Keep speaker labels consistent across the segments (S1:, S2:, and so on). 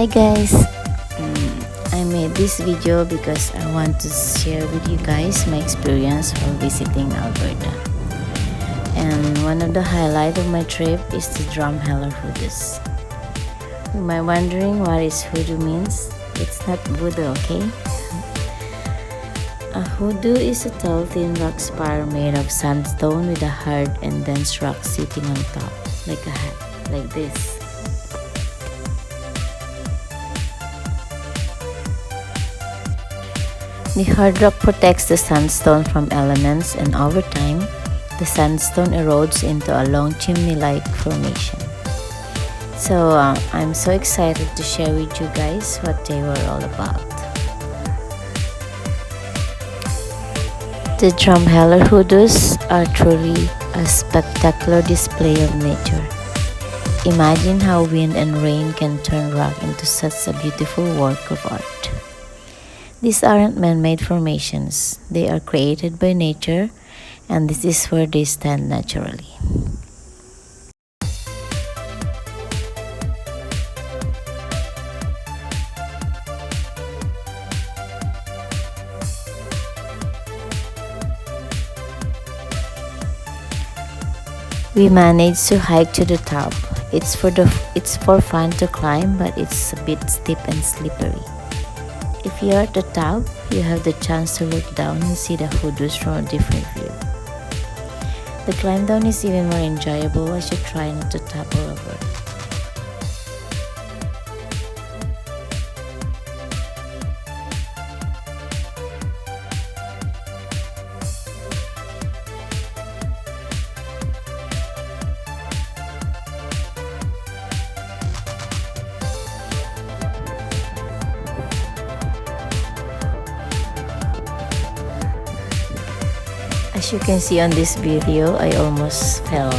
S1: Hi guys, I made this video because I want to share with you guys my experience while visiting Alberta. And one of the highlights of my trip is the Drumheller Hoodoos. You might wondering what is hoodoo means? It's not voodoo, okay? A hoodoo is a tall thin rock spire made of sandstone with a hard and dense rock sitting on top, like a hat, like this. The hard rock protects the sandstone from elements, and over time, the sandstone erodes into a long chimney-like formation. So I'm so excited to share with you guys what they were all about. The Drumheller Hoodoos are truly a spectacular display of nature. Imagine how wind and rain can turn rock into such a beautiful work of art. These aren't man-made formations, they are created by nature, and this is where they stand naturally. We managed to hike to the top. It's for fun to climb, but it's a bit steep and slippery. If you're at the top, you have the chance to look down and see the hoodoos from a different view. The climb down is even more enjoyable as you try not to topple over. As you can see on this video, I almost fell.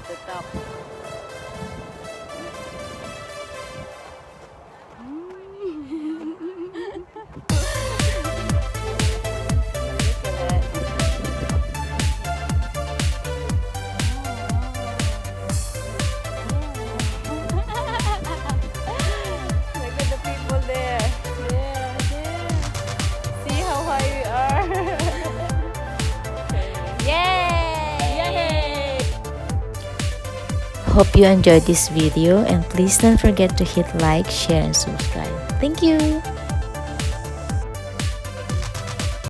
S1: The top. Look at the people there. There. See how high we are. Yay! Hope you enjoyed this video, and please don't forget to hit like, share, and subscribe. Thank you!